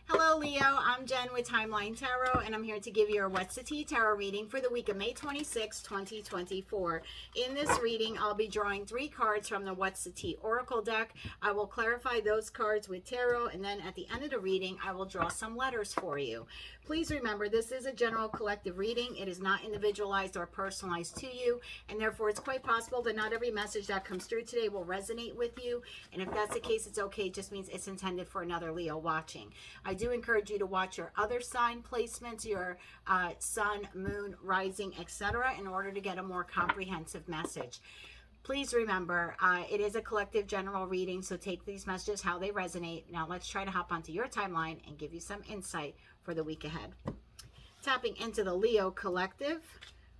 Hello, Leo. I'm Jen with Timeline Tarot, and I'm here to give you a What's the Tea Tarot reading for the week of May 26, 2024. In this reading, I'll be drawing 3 cards from the What's the Tea Oracle deck. I will clarify those cards with tarot, and then at the end of the reading, I will draw some letters for you. Please remember, this is a general collective reading. It is not individualized or personalized to you, and therefore it's quite possible that not every message that comes through today will resonate with you. And if that's the case, it's okay. It just means it's intended for another Leo watching. I do encourage you to watch your other sign placements, your sun, moon, rising, etc., in order to get a more comprehensive message. Please remember, it is a collective general reading, so take these messages how they resonate. Now let's try to hop onto your timeline and give you some insight for the week ahead. Tapping into the Leo collective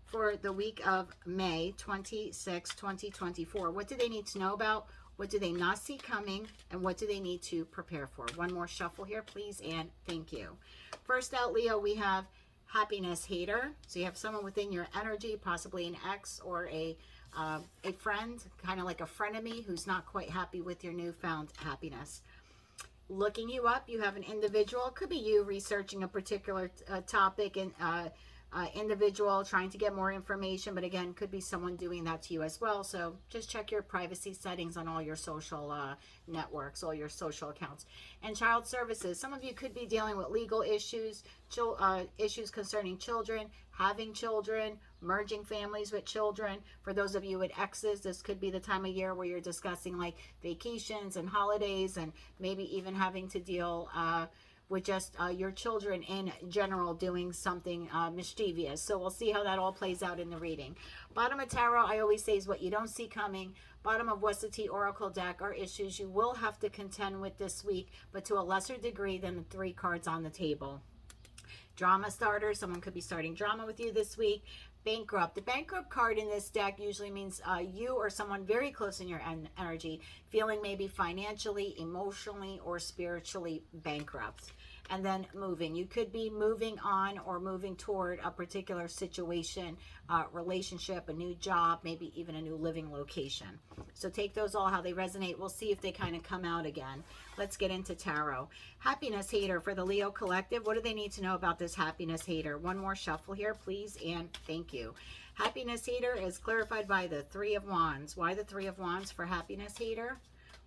for the week of May 26, 2024. What do they need to know about? What do they not see coming? And what do they need to prepare for? One more shuffle here, please, and thank you. First out, Leo, we have happiness hater. So you have someone within your energy, possibly an ex or a friend, kind of like a frenemy who's not quite happy with your newfound happiness. Looking you up, you have an individual. It could be you researching a particular topic and individual trying to get more information, but again, could be someone doing that to you as well. So just check your privacy settings on all your social networks, all your social accounts. And child services, some of you could be dealing with legal issues, issues concerning children, having children, merging families with children. For those of you with exes, this could be the time of year where you're discussing like vacations and holidays, and maybe even having to deal with just your children in general doing something mischievous. So we'll see how that all plays out in the reading. Bottom of tarot, I always say, is what you don't see coming. Bottom of What's the Tea Oracle deck are issues you will have to contend with this week, but to a lesser degree than the 3 cards on the table. Drama starter, someone could be starting drama with you this week. Bankrupt. The bankrupt card in this deck usually means you or someone very close in your energy feeling maybe financially, emotionally, or spiritually bankrupt. And then moving. You could be moving on or moving toward a particular situation, relationship, a new job, maybe even a new living location. So take those all how they resonate. We'll see if they kind of come out again. Let's get into tarot. Happiness hater for the Leo collective. What do they need to know about this happiness hater? One more shuffle here, please, and thank you. Happiness hater is clarified by the 3 of Wands. Why the 3 of Wands for happiness hater?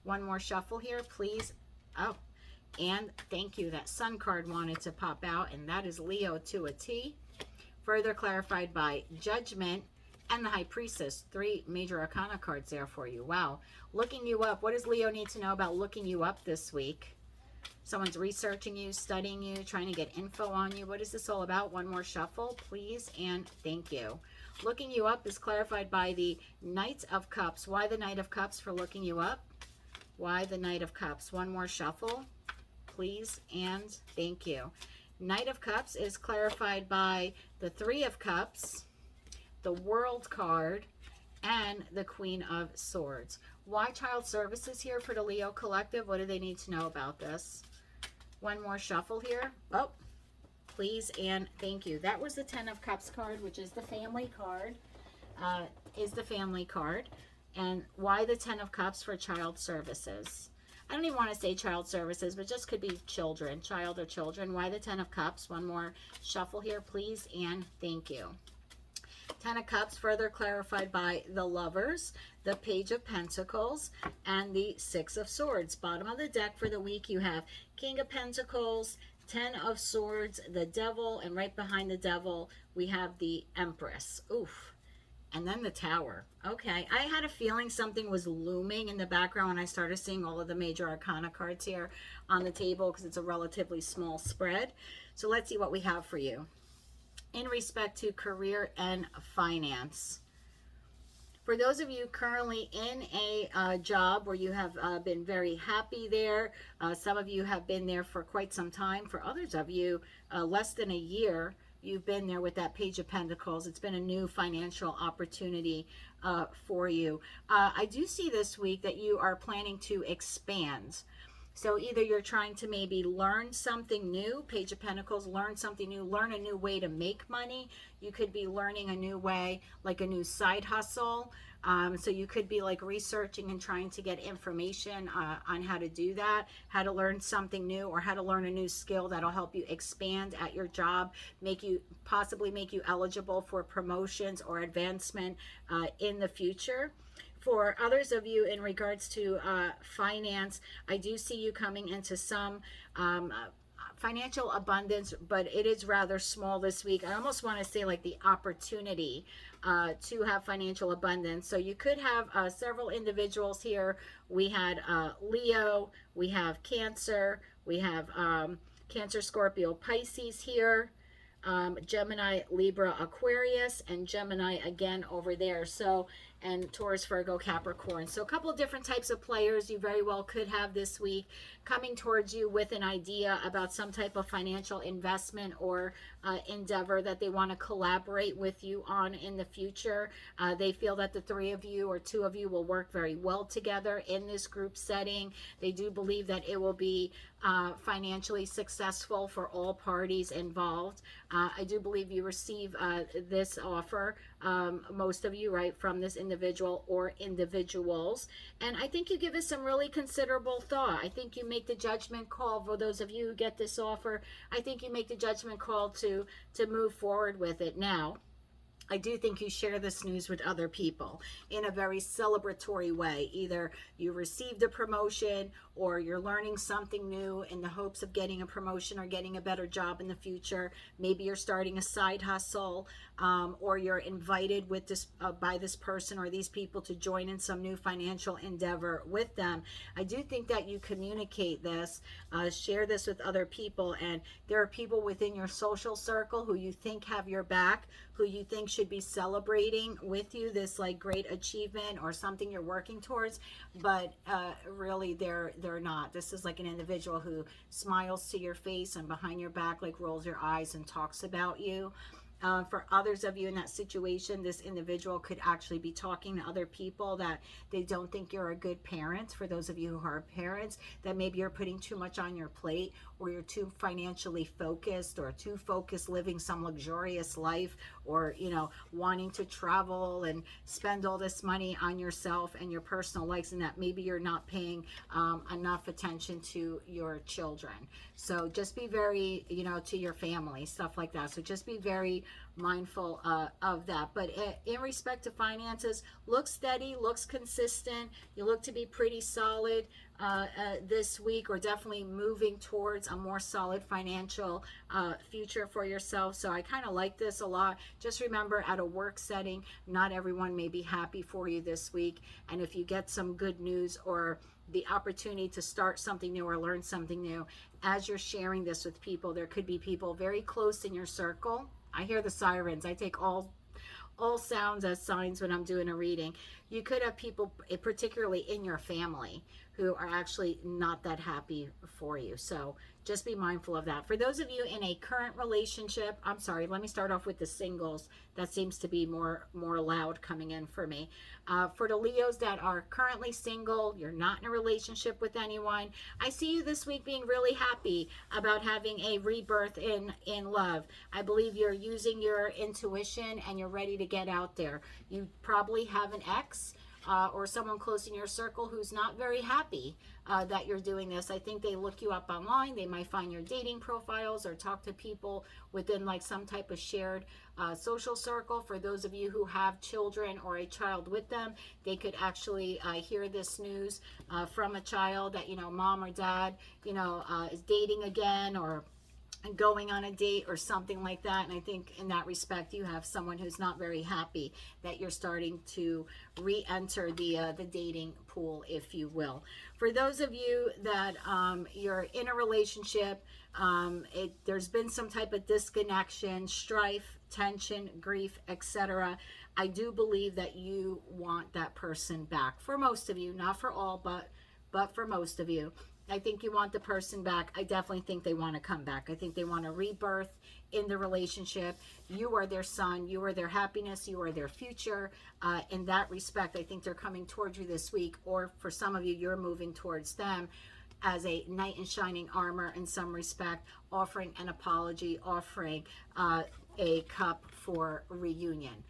One more shuffle here, please. Oh, and thank you. That Sun card wanted to pop out, and that is Leo to a T. Further clarified by Judgment and the High Priestess. 3 major arcana cards there for you. Wow. Looking you up. What does Leo need to know about looking you up this week? Someone's researching you, studying you, trying to get info on you. What is this all about? One more shuffle, please, and thank you. Looking you up is clarified by the Knight of Cups. Why the Knight of Cups for looking you up? Why the Knight of Cups? One more shuffle, please, and thank you. Knight of Cups is clarified by the 3 of Cups, the World card, and the Queen of Swords. Why child services here for the Leo collective? What do they need to know about this? One more shuffle here. Oh, please and thank you. That was the 10 of Cups card, which is the family card. And why the 10 of Cups for child services? I don't even want to say child services, but just could be children, child or children. Why the 10 of Cups? One more shuffle here, please, and thank you. 10 of Cups further clarified by the Lovers, the Page of Pentacles, and the 6 of Swords. Bottom of the deck for the week, you have King of Pentacles, 10 of Swords, the Devil, and right behind the Devil, we have the Empress. Oof. And then the Tower. Okay, I had a feeling something was looming in the background when I started seeing all of the major arcana cards here on the table because it's a relatively small spread. So let's see what we have for you in respect to career and finance. For those of you currently in a job where you have been very happy there, some of you have been there for quite some time. For others of you, less than a year, you've been there with that Page of Pentacles. It's been a new financial opportunity for you. I do see this week that you are planning to expand. So either you're trying to maybe learn something new, Page of Pentacles, learn something new, learn a new way to make money. You could be learning a new way, like a new side hustle. So you could be like researching and trying to get information on how to do that, how to learn something new, or how to learn a new skill that'll help you expand at your job, possibly make you eligible for promotions or advancement in the future. For others of you, in regards to finance, I do see you coming into some financial abundance, but it is rather small this week. I almost want to say like the opportunity to have financial abundance. So you could have several individuals here. We had Leo, we have Cancer, we have Cancer, Scorpio, Pisces here. Gemini, Libra, Aquarius, and Gemini again over there. So, and Taurus, Virgo, Capricorn. So a couple of different types of players you very well could have this week coming towards you with an idea about some type of financial investment or endeavor that they want to collaborate with you on in the future. They feel that the three of you or two of you will work very well together in this group setting. They do believe that it will be financially successful for all parties involved. I do believe you receive this offer, most of you, right, from this individual or individuals. And I think you give it some really considerable thought. I think you make the judgment call. For those of you who get this offer, I think you make the judgment call to move forward with it. Now, I do think you share this news with other people in a very celebratory way. Either you received a promotion or you're learning something new in the hopes of getting a promotion or getting a better job in the future. Maybe you're starting a side hustle, or you're invited with this by this person or these people to join in some new financial endeavor with them. I do think that you communicate this, share this with other people, and there are people within your social circle who you think have your back, who you think should be celebrating with you this like great achievement or something you're working towards, but really they're not. This is like an individual who smiles to your face and behind your back like rolls your eyes and talks about you. For others of you in that situation, this individual could actually be talking to other people that they don't think you're a good parent. For those of you who are parents, that maybe you're putting too much on your plate, or you're too financially focused, or too focused living some luxurious life, or wanting to travel and spend all this money on yourself and your personal likes, and that maybe you're not paying enough attention to your children. So just be very, to your family, stuff like that. So just be very mindful of that. But in respect to finances, look steady, looks consistent. You look to be pretty solid this week, or definitely moving towards a more solid financial future for yourself. So I kind of like this a lot. Just remember, at a work setting, not everyone may be happy for you this week. And if you get some good news or the opportunity to start something new or learn something new, as you're sharing this with people, there could be people very close in your circle. I hear the sirens. I take all sounds as signs when I'm doing a reading. You could have people, particularly in your family, who are actually not that happy for you. So just be mindful of that. For those of you in a current relationship, I'm sorry, let me start off with the singles. That seems to be more loud coming in for me. For the Leos that are currently single, you're not in a relationship with anyone, I see you this week being really happy about having a rebirth in love. I believe you're using your intuition and you're ready to get out there. You probably have an ex or someone close in your circle who's not very happy that you're doing this. I think they look you up online. They might find your dating profiles or talk to people within like some type of shared social circle. For those of you who have children or a child with them, they could actually hear this news from a child that, mom or dad, is dating again, or going on a date or something like that. And I think in that respect, you have someone who's not very happy that you're starting to re-enter the dating pool, if you will. For those of you that you're in a relationship, there's been some type of disconnection, strife, tension, grief, etc. I do believe that you want that person back. For most of you, not for all, but for most of you. I think you want the person back. I definitely think they want to come back. I think they want a rebirth in the relationship. You are their sun. You are their happiness. You are their future. In that respect, I think they're coming towards you this week, or for some of you, you're moving towards them. as a knight in shining armor in some respect, offering an apology, offering a cup for reunion,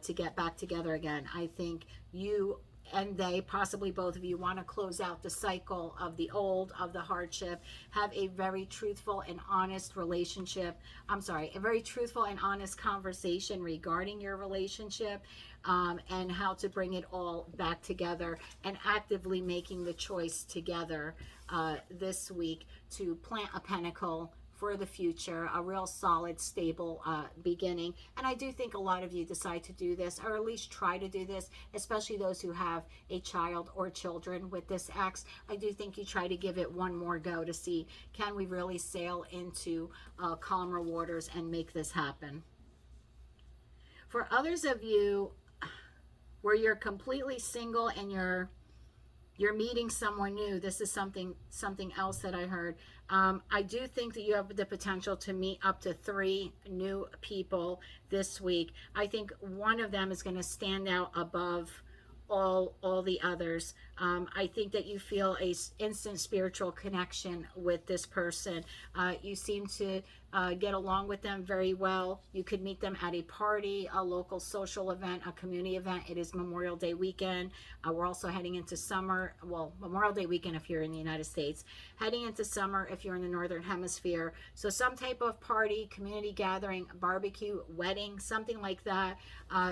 to get back together again. I think you and they, possibly both of you, want to close out the cycle of the old, of the hardship, have a very truthful and honest relationship. I'm sorry, a very truthful and honest conversation regarding your relationship, and how to bring it all back together, and actively making the choice together this week to plant a pentacle for the future, a real solid, stable beginning. And I do think a lot of you decide to do this, or at least try to do this, especially those who have a child or children with this ex. I do think you try to give it one more go to see, can we really sail into calmer waters and make this happen? For others of you where you're completely single and you're meeting someone new, this is something else that I heard. I do think that you have the potential to meet up to 3 new people this week. I think one of them is going to stand out above all the others. I think that you feel a instant spiritual connection with this person. You seem to get along with them very well. You could meet them at a party, a local social event, a community event. It is Memorial Day weekend. We're also heading into summer. Well, Memorial Day weekend if you're in the United States. Heading into summer if you're in the Northern Hemisphere. So some type of party, community gathering, barbecue, wedding, something like that,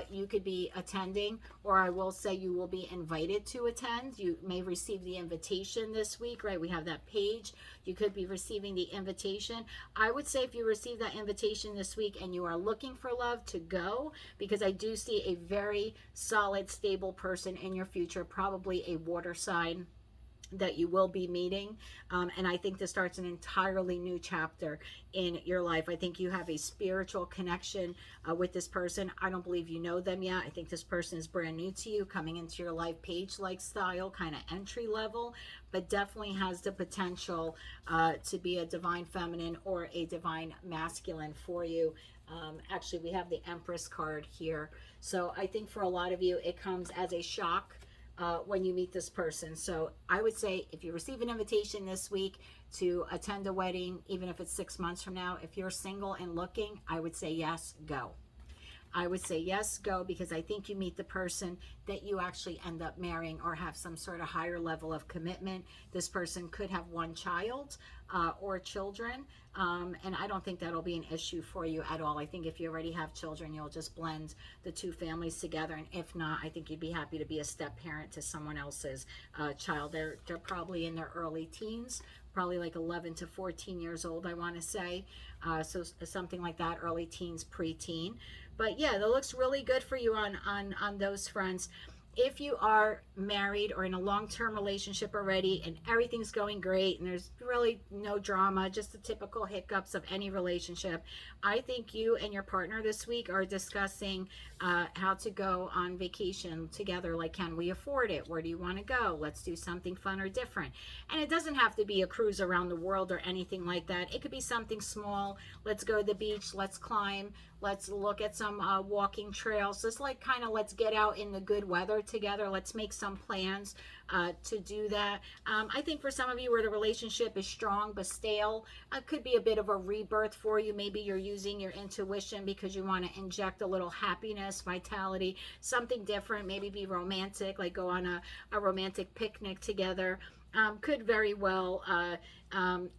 you could be attending, or I will say you will be invited to attend. You may receive the invitation this week, right? We have that page. You could be receiving the invitation. I would say if you receive that invitation this week and you are looking for love, to go, because I do see a very solid, stable person in your future, probably a water sign that you will be meeting, and I think this starts an entirely new chapter in your life. I think you have a spiritual connection with this person. I don't believe you know them yet. I think this person is brand new to you, coming into your life, page-like style, kind of entry level, but definitely has the potential to be a divine feminine or a divine masculine for you. Actually, we have the Empress card here, so I think for a lot of you it comes as a shock when you meet this person. So I would say if you receive an invitation this week to attend a wedding, even if it's 6 months from now, if you're single and looking, I would say yes, go. I would say yes, go, because I think you meet the person that you actually end up marrying or have some sort of higher level of commitment. This person could have 1 child or children, and I don't think that'll be an issue for you at all. I think if you already have children, you'll just blend the 2 families together, and if not, I think you'd be happy to be a step parent to someone else's child. They're probably in their early teens, probably like 11 to 14 years old, I want to say. So something like that, early teens, preteen. But yeah, that looks really good for you on those fronts. If you are married or in a long-term relationship already and everything's going great and there's really no drama, just the typical hiccups of any relationship, I think you and your partner this week are discussing how to go on vacation together. Like, can we afford it? Where do you want to go? Let's do something fun or different. And it doesn't have to be a cruise around the world or anything like that. It could be something small. Let's go to the beach. Let's climb. Let's look at some walking trails. Just like kind of let's get out in the good weather together. Let's make some plans to do that. I think for some of you where the relationship is strong but stale, it could be a bit of a rebirth for you. Maybe you're using your intuition because you want to inject a little happiness, vitality, something different. Maybe be romantic, like go on a romantic picnic together. Could very well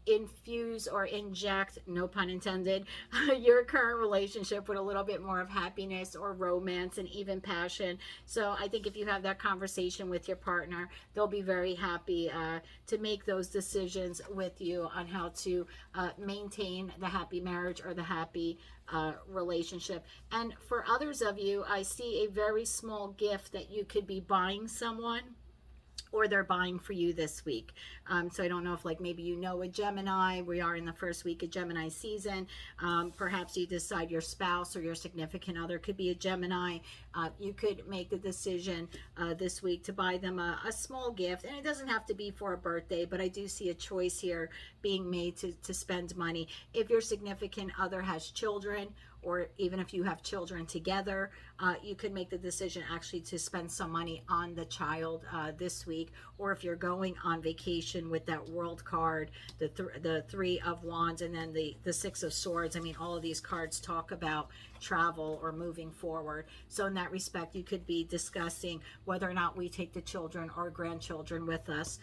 infuse or inject, no pun intended, your current relationship with a little bit more of happiness or romance and even passion. So I think if you have that conversation with your partner, they'll be very happy to make those decisions with you on how to maintain the happy marriage or the happy relationship. And for others of you, I see a very small gift that you could be buying someone, or they're buying for you this week. So I don't know if like maybe you know a Gemini. We are in the first week of Gemini season. Perhaps you decide your spouse or your significant other could be a Gemini. You could make the decision this week to buy them a small gift. And it doesn't have to be for a birthday, but I do see a choice here being made to spend money. If your significant other has children or even if you have children together, you could make the decision actually to spend some money on the child this week. Or if you're going on vacation with that World card, the Three of Wands, and then the Six of Swords. I mean, all of these cards talk about travel or moving forward. So in that respect, you could be discussing whether or not we take the children or grandchildren with us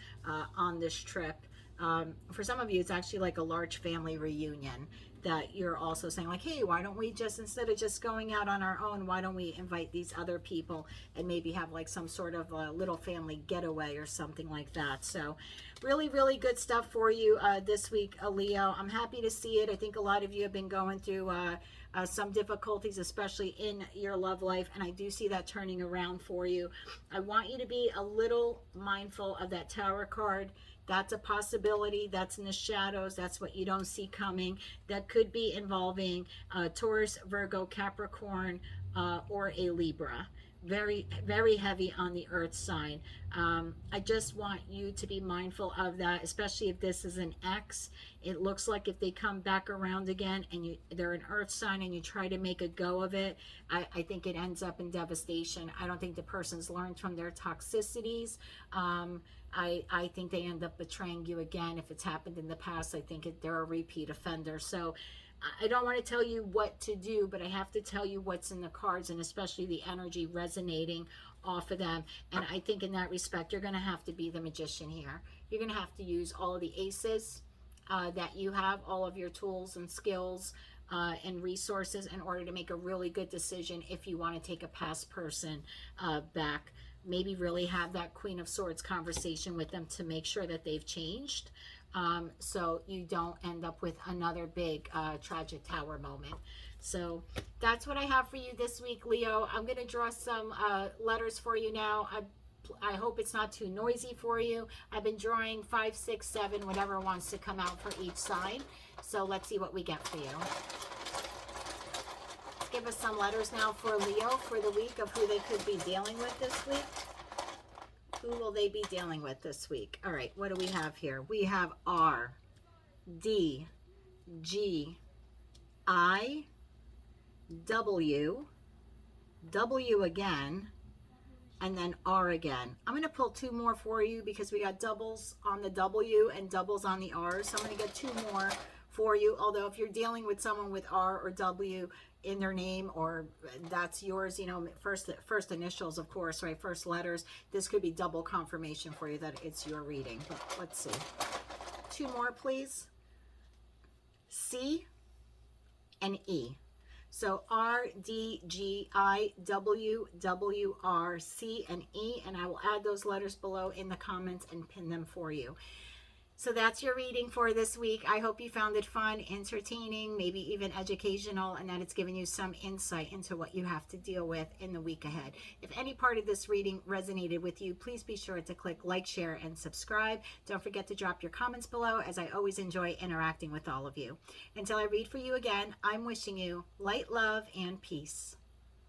on this trip. For some of you, it's actually like a large family reunion that you're also saying like, hey, why don't we just, instead of just going out on our own, why don't we invite these other people and maybe have like some sort of a little family getaway or something like that. So really, really good stuff for you this week, Leo. I'm happy to see it. I think a lot of you have been going through some difficulties, especially in your love life, and I do see that turning around for you. I want you to be a little mindful of that Tower card. That's a possibility. That's in the shadows. That's what you don't see coming. That could be involving Taurus, Virgo, Capricorn, or a Libra. Very, very heavy on the earth sign. I just want you to be mindful of that, especially if this is an ex. It looks like if they come back around again and they're an earth sign and you try to make a go of it, I think it ends up in devastation. I don't think the person's learned from their toxicities. I think they end up betraying you again. If it's happened in the past, I think they're a repeat offender. So I don't want to tell you what to do, but I have to tell you what's in the cards, and especially the energy resonating off of them. And I think in that respect, you're going to have to be the magician here. You're going to have to use all of the aces that you have, all of your tools and skills and resources in order to make a really good decision if you want to take a past person back. Maybe really have that Queen of Swords conversation with them to make sure that they've changed, so you don't end up with another big tragic Tower moment. So that's what I have for you this week, Leo. I'm going to draw some letters for you now. I hope it's not too noisy for you. I've been drawing 5, 6, 7, whatever wants to come out for each side. So let's see what we get for you. Give us some letters now for Leo for the week of who they could be dealing with this week. Who will they be dealing with this week? All right, what do we have here? We have R, D, G, I, W, W again, and then R again. I'm going to pull 2 more for you because we got doubles on the W and doubles on the R. So I'm going to get 2 more for you. Although if you're dealing with someone with R or W in their name, or that's yours, you know, first initials, of course, right? First letters. This could be double confirmation for you that it's your reading. But let's see. 2 more, please. C and E. So R, D, G, I, W, W, R, C, and E. And I will add those letters below in the comments and pin them for you. So that's your reading for this week. I hope you found it fun, entertaining, maybe even educational, and that it's given you some insight into what you have to deal with in the week ahead. If any part of this reading resonated with you, please be sure to click like, share, and subscribe. Don't forget to drop your comments below, as I always enjoy interacting with all of you. Until I read for you again, I'm wishing you light, love, and peace.